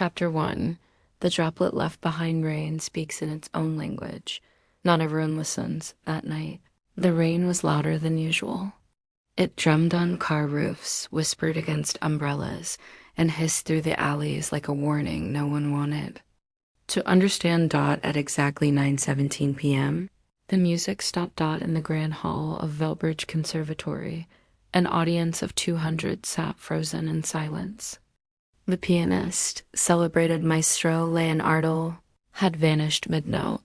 Chapter 1. The droplet left behind rain speaks in its own language. Not everyone listens that night. The rain was louder than usual. It drummed on car roofs, whispered against umbrellas, and hissed through the alleys like a warning no one wanted. To understand Dot at exactly 9:17 p.m., the music stopped Dot in the grand hall of Velbridge Conservatory. An audience of 200 sat frozen in silence. The pianist, celebrated maestro Leonardo, had vanished mid-note,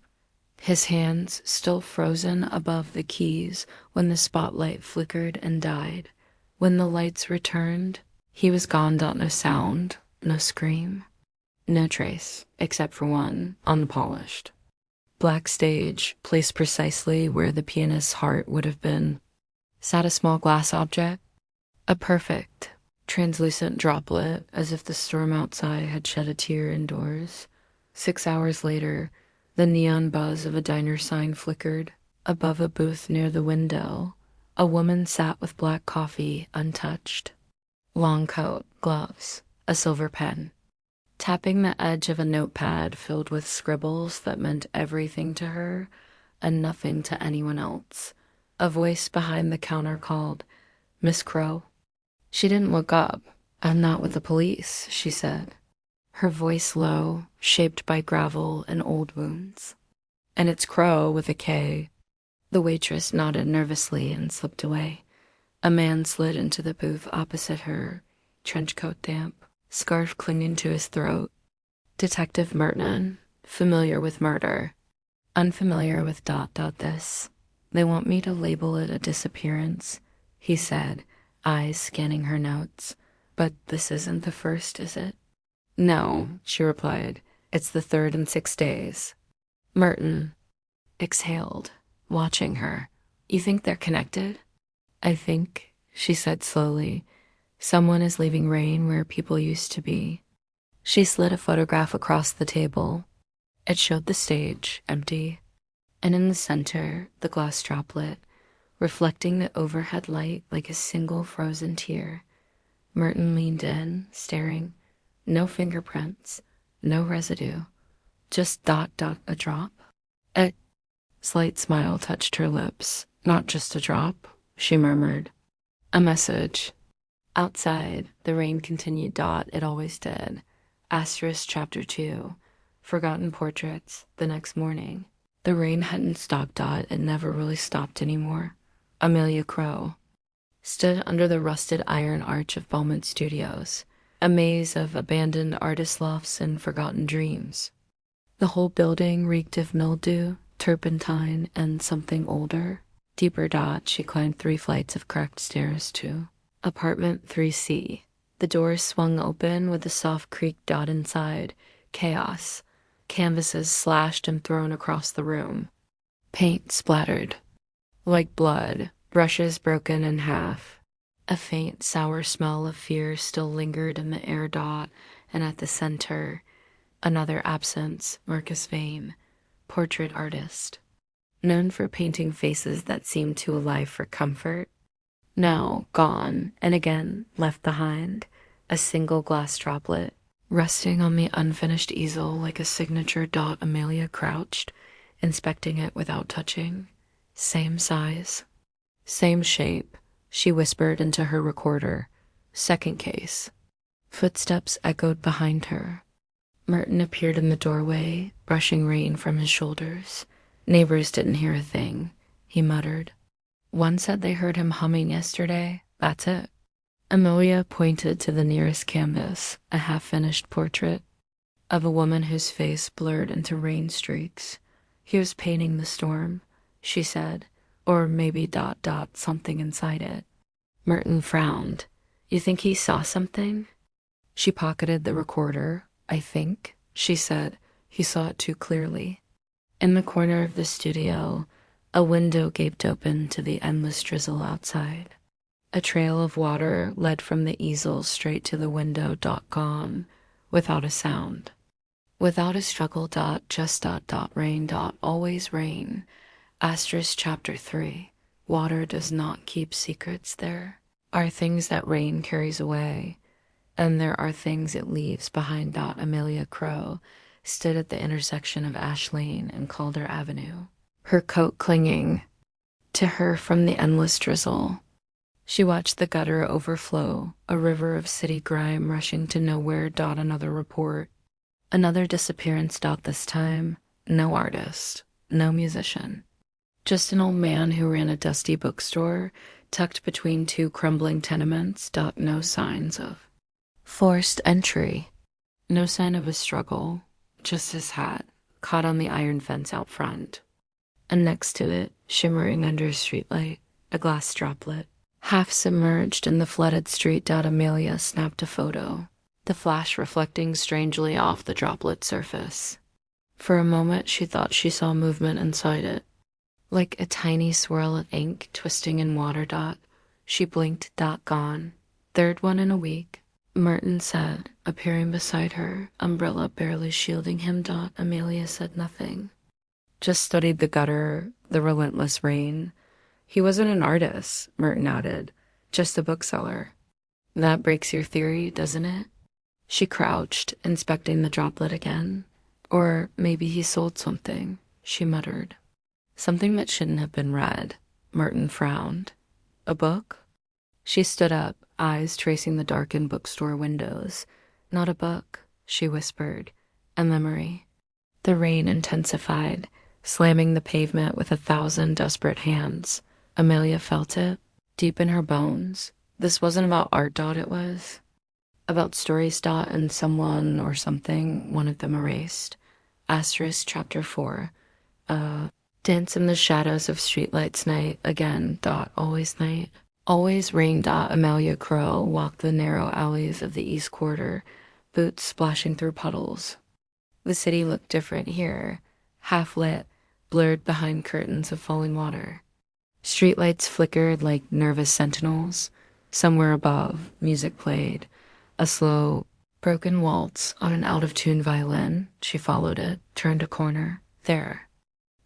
his hands still frozen above the keys when the spotlight flickered and died. When the lights returned, he was gone. No sound, no scream, no trace, except for one, on the polished black stage, placed precisely where the pianist's heart would have been, sat a small glass object, a perfect, translucent droplet, as if the storm outside had shed a tear indoors. 6 hours later, the neon buzz of a diner sign flickered. Above a booth near the window, a woman sat with black coffee, untouched. Long coat, gloves, a silver pen. Tapping the edge of a notepad filled with scribbles that meant everything to her and nothing to anyone else. A voice behind the counter called, "Miss Krowe." She didn't look up. "I'm not with the police," she said, her voice low, shaped by gravel and old wounds. "And it's Krowe with a K." The waitress nodded nervously and slipped away. A man slid into the booth opposite her, trench coat damp, scarf clinging to his throat. Detective Merton, familiar with murder, unfamiliar with ... this. "They want me to label it a disappearance," he said, eyes scanning her notes. "But this isn't the first, is it?" "No," she replied. "It's the third in 6 days." Merton exhaled, watching her. "You think they're connected?" "I think," she said slowly, "someone is leaving rain where people used to be." She slid a photograph across the table. It showed the stage, empty, and in the center, the glass droplet, reflecting the overhead light like a single frozen tear. Merton leaned in, staring. No fingerprints, no residue, just ... a drop. A slight smile touched her lips. "Not just a drop," she murmured. "A message." Outside, the rain continued ... it always did. Asterisk Chapter 2. Forgotten portraits, the next morning. The rain hadn't stopped ... it never really stopped anymore. Amalia Krowe stood under the rusted iron arch of Beaumont Studios, a maze of abandoned artist lofts and forgotten dreams. The whole building reeked of mildew, turpentine, and something older. Deeper ... she climbed 3 flights of cracked stairs to apartment 3C. The doors swung open with a soft creak ... inside. Chaos. Canvases slashed and thrown across the room. Paint splattered like blood, brushes broken in half. A faint, sour smell of fear still lingered in the air ... and at the center, another absence, Marcus Vane, portrait artist, known for painting faces that seemed too alive for comfort. Now gone, and again left behind, a single glass droplet, resting on the unfinished easel like a signature ... Amalia crouched, inspecting it without touching. Same size, same shape, she whispered into her recorder. Second case. Footsteps echoed behind her. Merton appeared in the doorway, brushing rain from his shoulders. "Neighbors didn't hear a thing," he muttered. "One said they heard him humming yesterday. That's it." Amalia pointed to the nearest canvas, a half-finished portrait of a woman whose face blurred into rain streaks. "He was painting the storm," she said, "or maybe ... something inside it." Merton frowned. "You think he saw something?" She pocketed the recorder. "I think," she said, "he saw it too clearly." In the corner of the studio, a window gaped open to the endless drizzle outside. A trail of water led from the easel straight to the window ... gone, without a sound. Without a struggle ... just ... rain ... always rain. Asterisk Chapter 3. Water does not keep secrets there. Are things that rain carries away. And there are things it leaves behind. Amalia Krowe stood at the intersection of Ash Lane and Calder Avenue, her coat clinging to her from the endless drizzle. She watched the gutter overflow, a river of city grime rushing to nowhere. Another report. Another disappearance. This time, no artist, no musician. Just an old man who ran a dusty bookstore tucked between two crumbling tenements. No signs of forced entry. No sign of a struggle, just his hat, caught on the iron fence out front. And next to it, shimmering under a streetlight, a glass droplet. Half submerged in the flooded street. Amalia snapped a photo, the flash reflecting strangely off the droplet surface. For a moment, she thought she saw movement inside it, like a tiny swirl of ink twisting in water. She blinked. Gone. Third one in a week, Merton said, appearing beside her, umbrella barely shielding him. Amalia said nothing, just studied the gutter, the relentless rain. He wasn't an artist, Merton added, just a bookseller. That breaks your theory, doesn't it? She crouched, inspecting the droplet again. Or maybe he sold something, she muttered. Something that shouldn't have been read. Merton frowned. A book? She stood up, eyes tracing the darkened bookstore windows. Not a book, she whispered. A memory. The rain intensified, slamming the pavement with 1,000 desperate hands. Amalia felt it, deep in her bones. This wasn't about art. It was about stories. And someone or something, one of them erased. Asterisk chapter 4. Dance in the shadows of streetlights night. Again. Always night. Always rain. Amalia Krowe walked the narrow alleys of the East Quarter, boots splashing through puddles. The city looked different here, half lit, blurred behind curtains of falling water. Streetlights flickered like nervous sentinels. Somewhere above, music played. A slow, broken waltz on an out-of-tune violin. She followed it, turned a corner. There.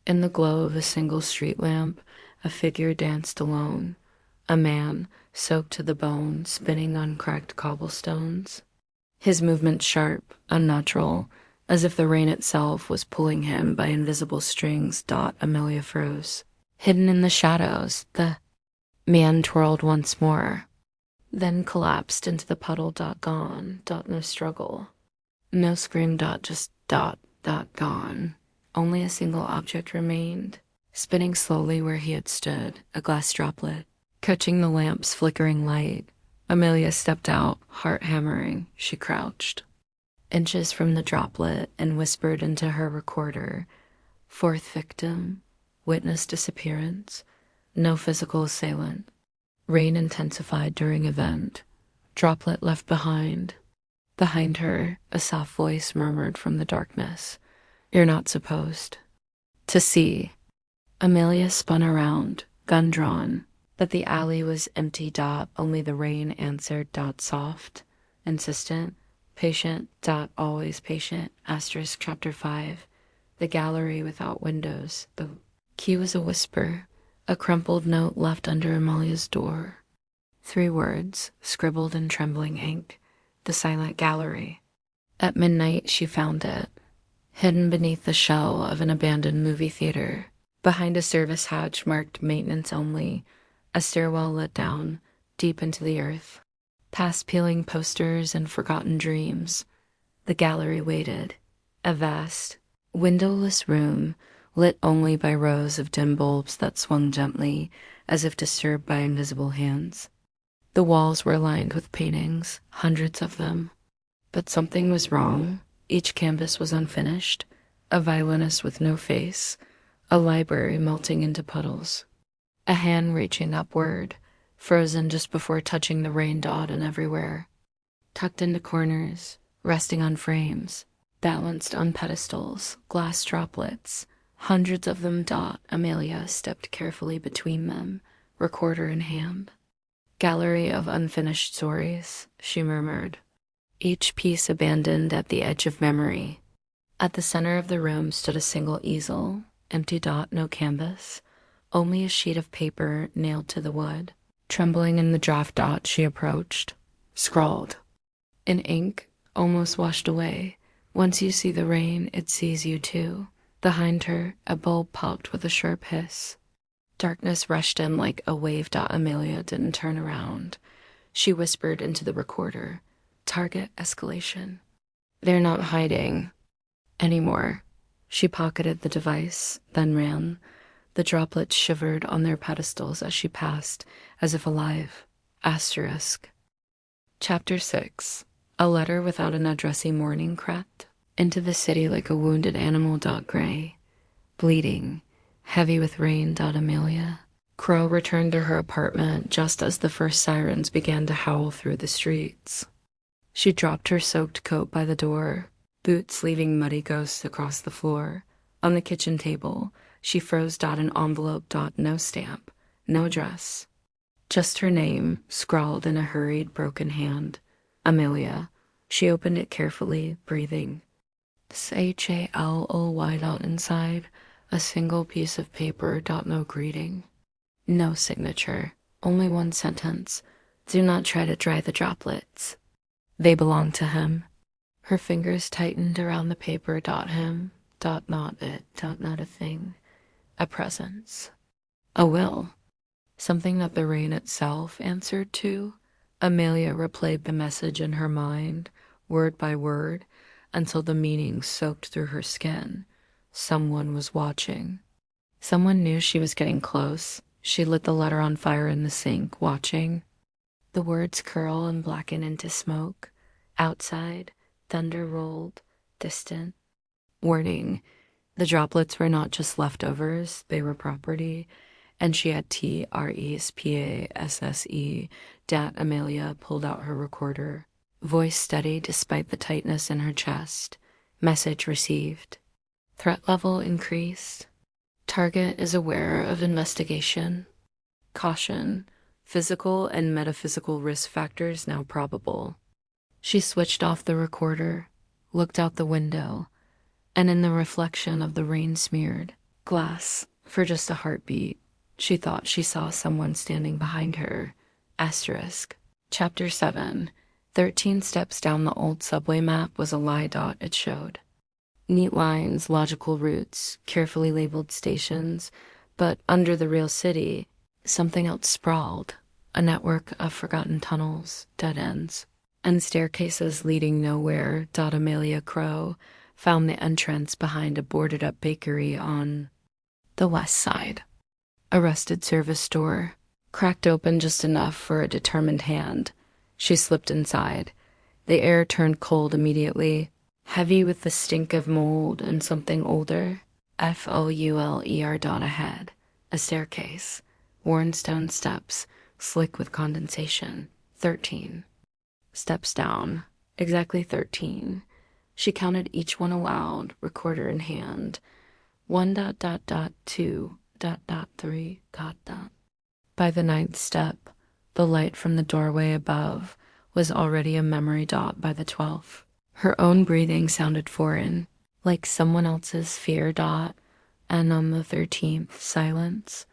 In the glow of a single street lamp, a figure danced alone. A man, soaked to the bone, spinning on cracked cobblestones. His movement sharp, unnatural, as if the rain itself was pulling him by invisible strings. Amalia froze. Hidden in the shadows, the man twirled once more, then collapsed into the puddle. Gone. No struggle. No scream. Just gone. Only a single object remained, spinning slowly where he had stood, a glass droplet, catching the lamp's flickering light. Amalia stepped out, heart hammering. She crouched, inches from the droplet, and whispered into her recorder. Fourth victim. Witness disappearance. No physical assailant. Rain intensified during event. Droplet left behind. Behind her, a soft voice murmured from the darkness. You're not supposed to see. Amalia spun around, gun drawn, but the alley was empty. Only the rain answered. Soft, insistent, patient. Always patient. Asterisk chapter 5. The gallery without windows. The key was a whisper, a crumpled note left under Amalia's door. 3 words, scribbled in trembling ink. The silent gallery. At midnight, she found it, hidden beneath the shell of an abandoned movie theater, behind a service hatch marked maintenance only, a stairwell let down, deep into the earth. Past peeling posters and forgotten dreams, the gallery waited, a vast, windowless room, lit only by rows of dim bulbs that swung gently, as if disturbed by invisible hands. The walls were lined with paintings, hundreds of them. But something was wrong. Each canvas was unfinished, a violinist with no face, a library melting into puddles, a hand reaching upward, frozen just before touching the rain. And everywhere, tucked into corners, resting on frames, balanced on pedestals, glass droplets, hundreds of them. Amalia stepped carefully between them, recorder in hand. Gallery of unfinished stories, she murmured, each piece abandoned at the edge of memory. At the center of the room stood a single easel, empty. No canvas, only a sheet of paper nailed to the wood. Trembling in the draft. She approached, scrawled, In ink, almost washed away. Once you see the rain, it sees you too. Behind her, a bulb popped with a sharp hiss. Darkness rushed in like a wave. Amalia didn't turn around. She whispered into the recorder. Target escalation. They're not hiding anymore. She pocketed the device, then ran. The droplets shivered on their pedestals as she passed, as if alive. Asterisk. Chapter 6. A letter without an addressee morning crept into the city like a wounded animal. Gray. Bleeding. Heavy with rain. Amelia Krowe returned to her apartment just as the first sirens began to howl through the streets. She dropped her soaked coat by the door, boots leaving muddy ghosts across the floor. On the kitchen table, she froze. An envelope. No stamp, no address. Just her name, scrawled in a hurried, broken hand. Amalia. She opened it carefully, breathing. Haloy. Inside, a single piece of paper. No greeting. No signature. Only one sentence. Do not try to dry the droplets. They belong to him. Her fingers tightened around the paper. Him. Not it. Not a thing. A presence. A will. Something that the rain itself answered to. Amalia replayed the message in her mind, word by word, until the meaning soaked through her skin. Someone was watching. Someone knew she was getting close. She lit the letter on fire in the sink, watching. The words curl and blacken into smoke. Outside, thunder rolled, distant. Warning. The droplets were not just leftovers, they were property, and she had TRESPASSE. Amalia pulled out her recorder. Voice steady despite the tightness in her chest. Message received. Threat level increased. Target is aware of investigation. Caution. Physical and metaphysical risk factors now probable. She switched off the recorder, looked out the window, and in the reflection of the rain-smeared glass, for just a heartbeat, she thought she saw someone standing behind her. Asterisk. Chapter 7. 13 steps down the old subway map was a lie. It showed. Neat lines, logical routes, carefully labeled stations, but under the real city, something else sprawled. A network of forgotten tunnels, dead ends, and staircases leading nowhere. Amalia Krowe found the entrance behind a boarded-up bakery on the west side. A rusted service door, cracked open just enough for a determined hand. She slipped inside. The air turned cold immediately, heavy with the stink of mold and something older. FOULER. Ahead. A staircase, worn stone steps, slick with condensation. 13. Steps down. Exactly 13. She counted each one aloud, recorder in hand. 1.2.3. By the 9th step, the light from the doorway above was already a memory. By the 12th. Her own breathing sounded foreign, like someone else's fear. And on the 13th, silence.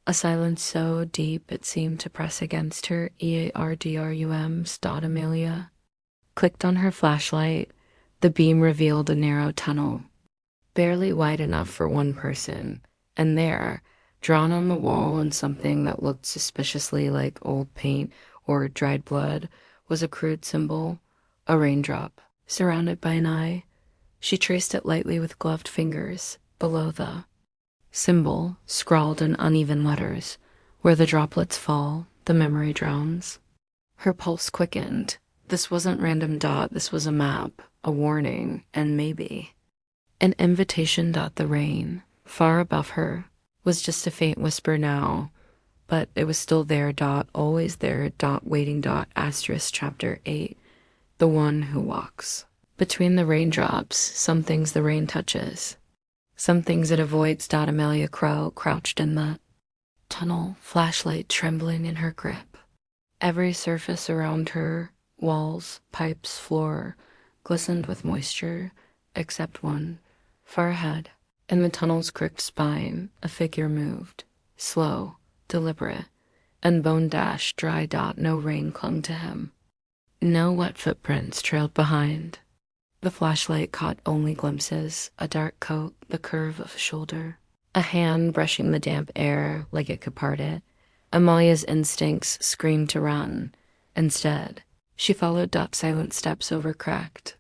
A silence so deep it seemed to press against her. EARDRUMs. Amalia clicked on her flashlight. The beam revealed a narrow tunnel, barely wide enough for one person, and there, drawn on the wall in something that looked suspiciously like old paint or dried blood, was a crude symbol, a raindrop, surrounded by an eye. She traced it lightly with gloved fingers. Below the symbol, scrawled in uneven letters, where the droplets fall, the memory drowns. Her pulse quickened. This wasn't random. This was a map, a warning, and maybe an invitation. The rain, far above her, was just a faint whisper now, but it was still there. Always there. Waiting. Asterisk. Chapter 8. The one who walks. Between the raindrops, some things the rain touches, some things it avoids. Amalia Krowe crouched in the tunnel, flashlight trembling in her grip. Every surface around her, walls, pipes, floor, glistened with moisture, except one. Far ahead, in the tunnel's crooked spine, a figure moved, slow, deliberate, and bone-dashed, dry. No rain clung to him. No wet footprints trailed behind. The flashlight caught only glimpses, a dark coat, the curve of a shoulder, a hand brushing the damp air like it could part it. Amalia's instincts screamed to run. Instead, she followed Dot's silent steps over cracked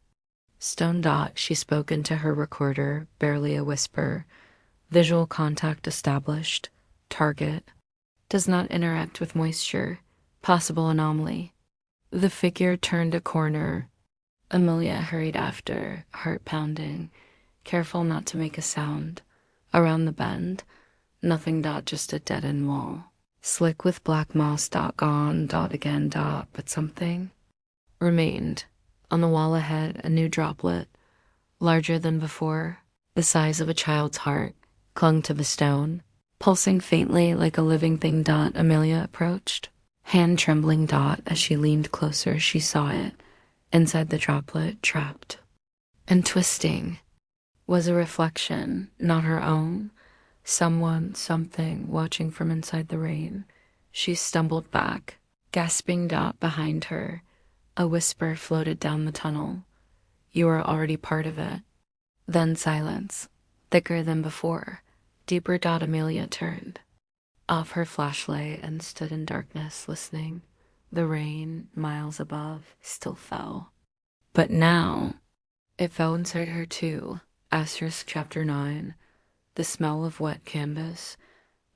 stone. She spoke into her recorder, barely a whisper. Visual contact established. Target. Does not interact with moisture. Possible anomaly. The figure turned a corner. Amalia hurried after, heart pounding, careful not to make a sound. Around the bend, nothing. Just a dead-end wall. Slick with black moss. Gone. Again. But something remained. On the wall ahead, a new droplet, larger than before, the size of a child's heart, clung to the stone, pulsing faintly like a living thing. Amalia approached, hand trembling. As she leaned closer, she saw it. Inside the droplet, trapped and twisting, was a reflection, not her own. Someone, something, watching from inside the rain. She stumbled back, gasping. Behind her, a whisper floated down the tunnel. You are already part of it. Then silence, thicker than before, deeper. Amalia turned off her flashlight and stood in darkness, listening. The rain, miles above, still fell. But now, it fell inside her too. Asterisk chapter 9. The smell of wet canvas.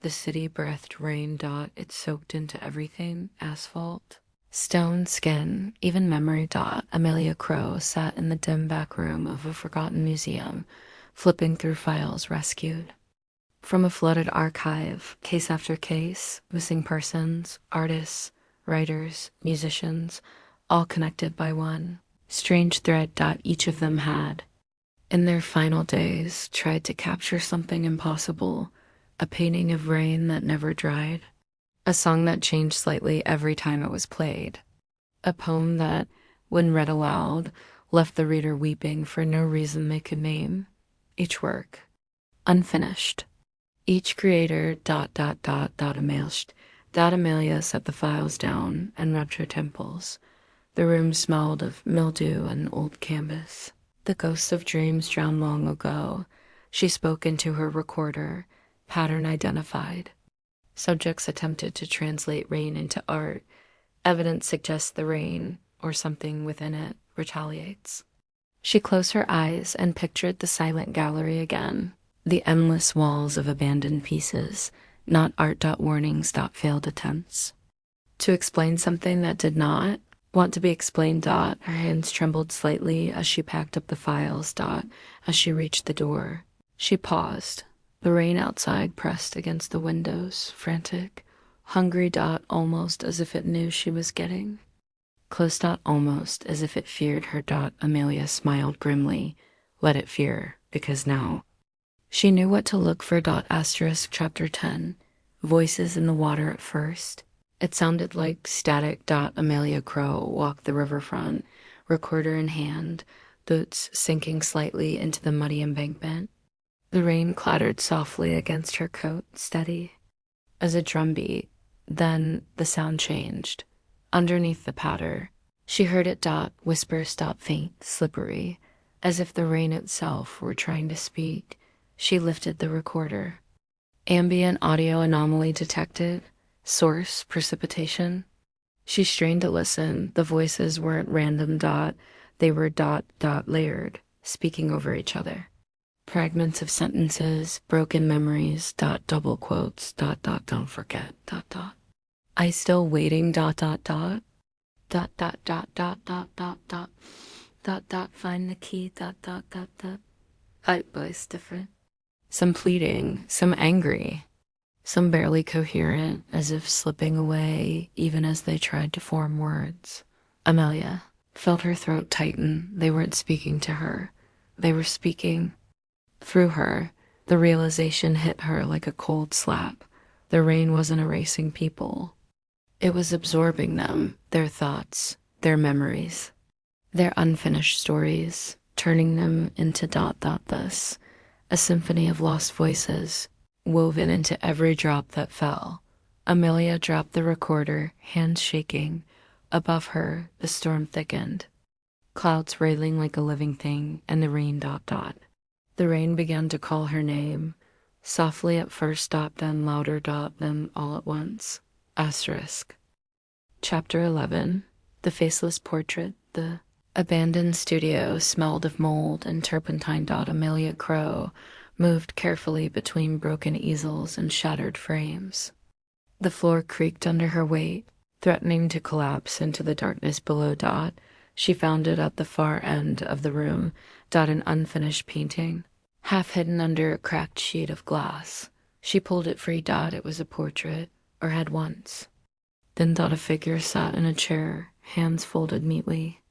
The city breathed rain. It soaked into everything. Asphalt, stone, skin, even memory. Amalia Krowe sat in the dim back room of a forgotten museum, flipping through files rescued from a flooded archive, case after case, missing persons, artists, writers, musicians, all connected by one strange thread. Each of them had, in their final days, tried to capture something impossible, a painting of rain that never dried, a song that changed slightly every time it was played, a poem that, when read aloud, left the reader weeping for no reason they could name. Each work, unfinished. Each creator. Amalia set the files down and rubbed her temples. The room smelled of mildew and old canvas. The ghosts of dreams drowned long ago. She spoke into her recorder, pattern identified. Subjects attempted to translate rain into art. Evidence suggests the rain, or something within it, retaliates. She closed her eyes and pictured the silent gallery again. The endless walls of abandoned pieces, not art. Warnings. Failed attempts to explain something that did not want to be explained. Her hands trembled slightly as she packed up the files. As she reached the door, she paused. The rain outside pressed against the windows, frantic, hungry. Almost as if it knew she was getting close. Almost as if it feared her. Amalia smiled grimly. Let it fear, because now she knew what to look for. Asterisk chapter 10. Voices in the water at first. It sounded like static. Amalia Krowe walked the riverfront, recorder in hand, boots sinking slightly into the muddy embankment. The rain clattered softly against her coat, steady as a drumbeat. Then the sound changed. Underneath the patter, she heard it. Whisper. Faint, slippery, as if the rain itself were trying to speak. She lifted the recorder. Ambient audio anomaly detected. Source, precipitation. She strained to listen. The voices weren't random. They were layered, speaking over each other. Fragments of sentences, broken memories. Double quotes. Don't forget. I still waiting. Find the key. Hype voice different. Some pleading, some angry, some barely coherent, as if slipping away even as they tried to form words. Amalia felt her throat tighten. They weren't speaking to her. They were speaking through her. The realization hit her like a cold slap. The rain wasn't erasing people. It was absorbing them, their thoughts, their memories, their unfinished stories, turning them into this. A symphony of lost voices, woven into every drop that fell. Amalia dropped the recorder, hands shaking, Above her, the storm thickened, clouds railing like a living thing, and the rain ... The rain began to call her name, softly at first ... then louder ... then all at once. Asterisk. Chapter 11. The Faceless Portrait. The abandoned studio smelled of mold and turpentine. Amalia Krowe moved carefully between broken easels and shattered frames. The floor creaked under her weight, threatening to collapse into the darkness below. She found it at the far end of the room. An unfinished painting, half hidden under a cracked sheet of glass. She pulled it free. It was a portrait, or had once. Then a figure sat in a chair, hands folded neatly,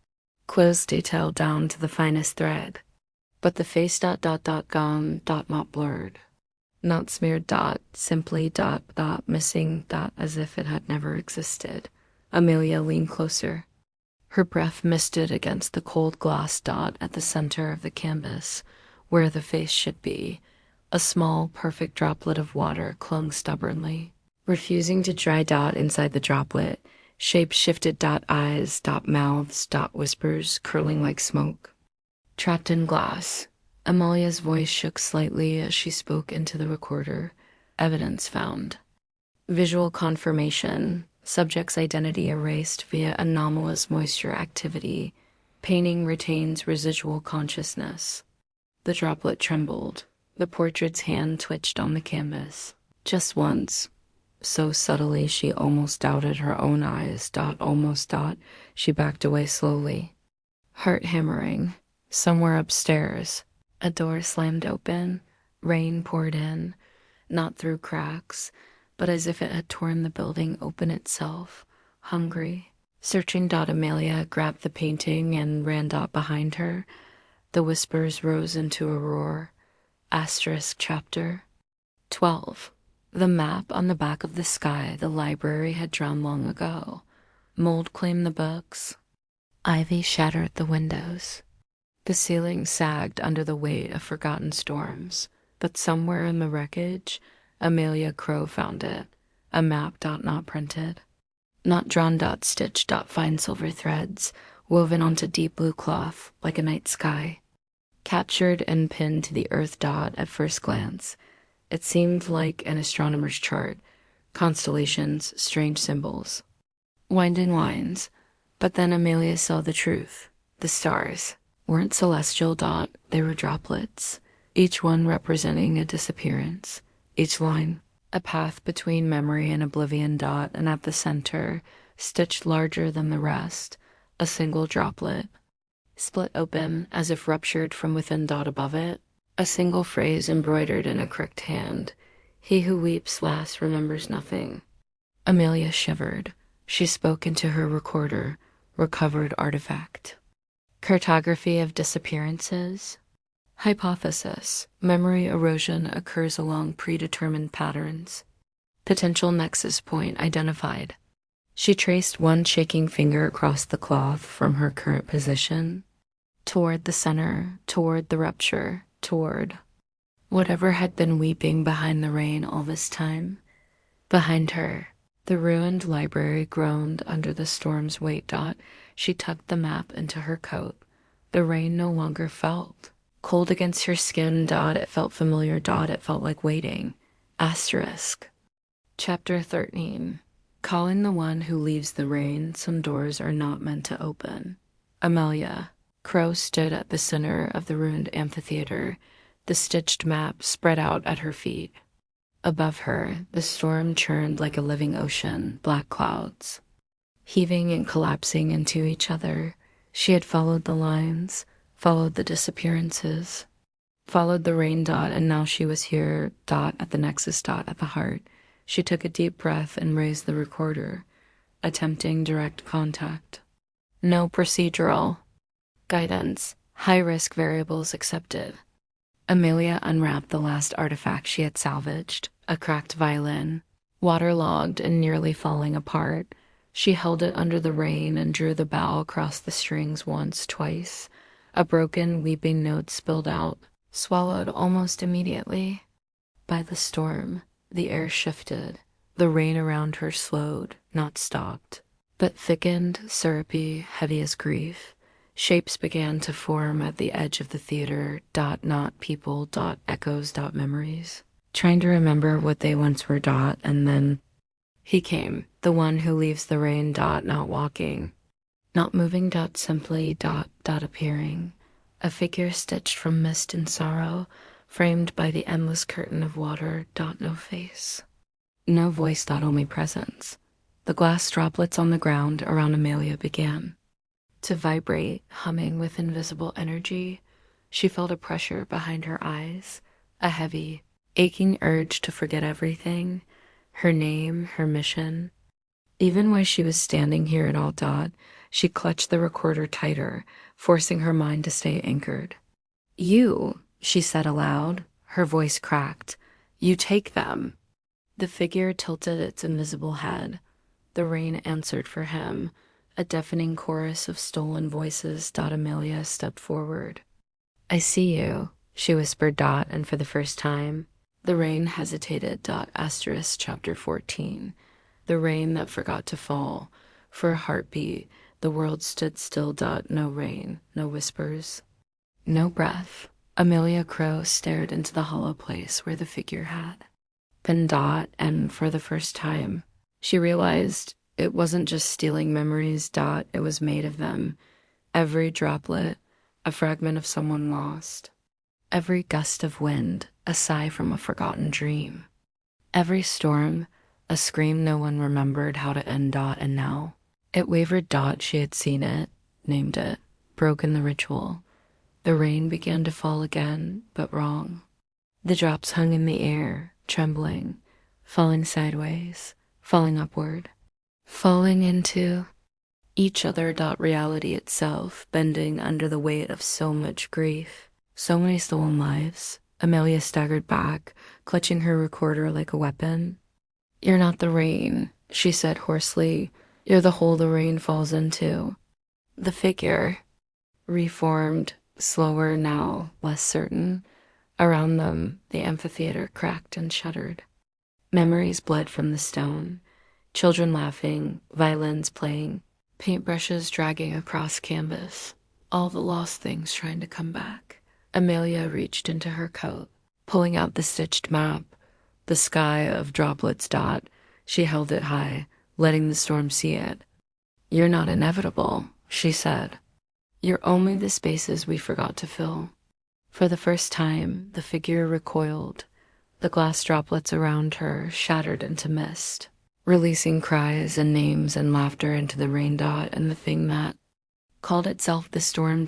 clothes detailed down to the finest thread. But the face ... gone ... not blurred, not smeared ... simply ... missing ... as if it had never existed. Amalia leaned closer. Her breath misted against the cold glass. At the center of the canvas, where the face should be, a small, perfect droplet of water clung stubbornly, refusing to dry. Inside the droplet, shapes shifted. Eyes ... mouths ... whispers curling like smoke. Trapped in glass. Amalia's voice shook slightly as she spoke into the recorder. Evidence found. Visual confirmation. Subject's identity erased via anomalous moisture activity. Painting retains residual consciousness. The droplet trembled. The portrait's hand twitched on the canvas. Just once. So subtly she almost doubted her own eyes. Almost. She backed away slowly. Heart hammering. Somewhere upstairs, a door slammed open. Rain poured in, not through cracks, but as if it had torn the building open itself, hungry. Searching. Amalia grabbed the painting and ran. Behind her. The whispers rose into a roar. Asterisk. Chapter 12. The map on the back of the sky the library had drawn long ago. Mold claimed the books. Ivy shattered the windows. The ceiling sagged under the weight of forgotten storms. But somewhere in the wreckage, Amalia Krowe found it. A map. Not printed. Not drawn. Stitched. Fine silver threads, woven onto deep blue cloth like a night sky. Captured and pinned to the earth. At first glance, it seemed like an astronomer's chart. Constellations, strange symbols. Winding lines. But then Amalia saw the truth. The stars weren't celestial. They were droplets, each one representing a disappearance. Each line, a path between memory and oblivion. And at the center, stitched larger than the rest, a single droplet, split open as if ruptured from within. Above it, a single phrase embroidered in a crooked hand. He who weeps last remembers nothing. Amalia shivered. She spoke into her recorder. Recovered artifact. Cartography of disappearances. Hypothesis. Memory erosion occurs along predetermined patterns. Potential nexus point identified. She traced one shaking finger across the cloth from her current position, toward the center, toward the rupture, toward whatever had been weeping behind the rain all this time. Behind her, the ruined library groaned under the storm's weight. She tucked the map into her coat. The rain no longer felt cold against her skin. It felt familiar. It felt like waiting. Asterisk. Chapter 13. Calling the one who leaves the rain, some doors are not meant to open. Amalia Krowe stood at the center of the ruined amphitheater, the stitched map spread out at her feet. Above her, the storm churned like a living ocean, black clouds, heaving and collapsing into each other. She had followed the lines, followed the disappearances, followed the rain. And now she was here. At the nexus. At the heart. She took a deep breath and raised the recorder, attempting direct contact. No procedural guidance. High-risk variables accepted. Amalia unwrapped the last artifact she had salvaged, a cracked violin, waterlogged and nearly falling apart. She held it under the rain and drew the bow across the strings once, twice. A broken, weeping note spilled out, swallowed almost immediately by the storm. The air shifted. The rain around her slowed, not stopped. but thickened, syrupy, heavy as grief. Shapes began to form at the edge of the theater, not people, echoes, memories. Trying to remember what they once were, and then he came, the one who leaves the rain, not walking. Not moving, simply, appearing. A figure stitched from mist and sorrow, framed by the endless curtain of water, no face. No voice, only presence. The glass droplets on the ground around Amalia began to vibrate, humming with invisible energy. She felt a pressure behind her eyes, a heavy, aching urge to forget everything, her name, her mission. Even while she was standing here at all, she clutched the recorder tighter, forcing her mind to stay anchored. You, she said aloud, her voice cracked. You take them. The figure tilted its invisible head. The rain answered for him, a deafening chorus of stolen voices. Amalia stepped forward. I see you, she whispered, and for the first time, the rain hesitated. Chapter 14. The rain that forgot to fall. For a heartbeat, the world stood still. No rain, no whispers, no breath. Amalia Krowe stared into the hollow place where the figure had been. And for the first time, she realized it wasn't just stealing memories. It was made of them. Every droplet, a fragment of someone lost. Every gust of wind, a sigh from a forgotten dream. Every storm, a scream no one remembered how to end. And now, it wavered. She had seen it, named it, broken the ritual. The rain began to fall again, but wrong. The drops hung in the air, trembling, falling sideways, falling upward, falling into each other. Reality itself, bending under the weight of so much grief, so many stolen lives. Amalia staggered back, clutching her recorder like a weapon. You're not the rain, she said hoarsely. You're the hole the rain falls into. The figure reformed, slower now, less certain. Around them, the amphitheater cracked and shuddered. Memories bled from the stone. Children laughing, violins playing, paintbrushes dragging across canvas. All the lost things trying to come back. Amalia reached into her coat, pulling out the stitched map. The sky of droplets. She held it high, letting the storm see it. You're not inevitable, she said. You're only the spaces we forgot to fill. For the first time, the figure recoiled. The glass droplets around her shattered into mist, releasing cries and names and laughter into the rain. And the thing that called itself the storm.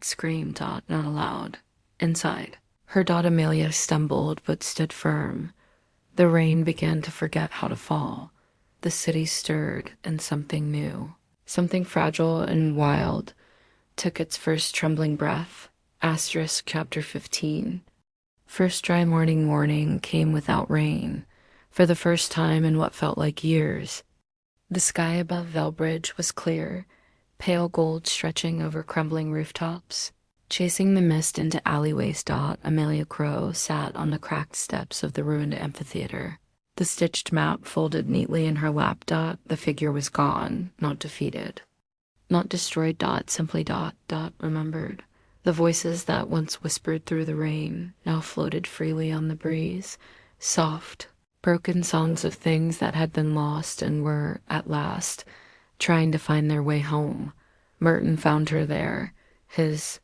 Screamed. Not aloud. Inside her. Amalia stumbled but stood firm. The rain began to forget how to fall. The city stirred, and something new, something fragile and wild, took its first trembling breath. Chapter 15. First dry morning came without rain, for the first time in what felt like years. The sky above Velbridge was clear, pale gold stretching over crumbling rooftops. Chasing the mist into alleyways. Amalia Krowe sat on the cracked steps of the ruined amphitheater. The stitched map folded neatly in her lap. The figure was gone, not defeated. Not destroyed. Simply. Remembered. The voices that once whispered through the rain now floated freely on the breeze. Soft, broken songs of things that had been lost and were, at last, trying to find their way home. Merton found her there, his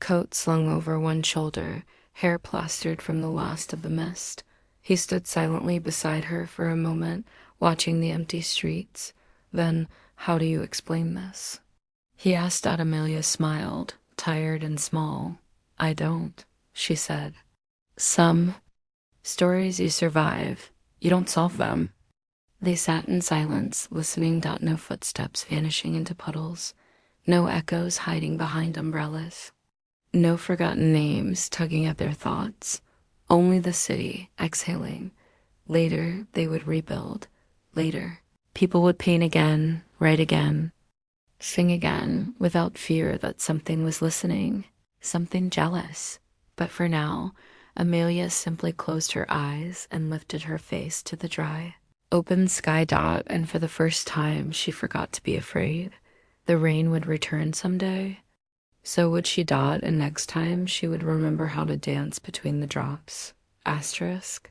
coat slung over one shoulder, hair plastered from the last of the mist. He stood silently beside her for a moment, watching the empty streets. Then, how do you explain this? He asked. Amalia smiled, tired and small. I don't, she said. Some stories you survive, you don't solve them. They sat in silence, listening. No footsteps vanishing into puddles, no echoes hiding behind umbrellas. No forgotten names tugging at their thoughts, only the city exhaling. Later, they would rebuild. Later, people would paint again, write again, sing again, without fear that something was listening, something jealous. But for now, Amalia simply closed her eyes and lifted her face to the dry, Open sky dot, and for the first time she forgot to be afraid. The rain would return someday. So would she dot, and next time she would remember how to dance between the drops. Asterisk.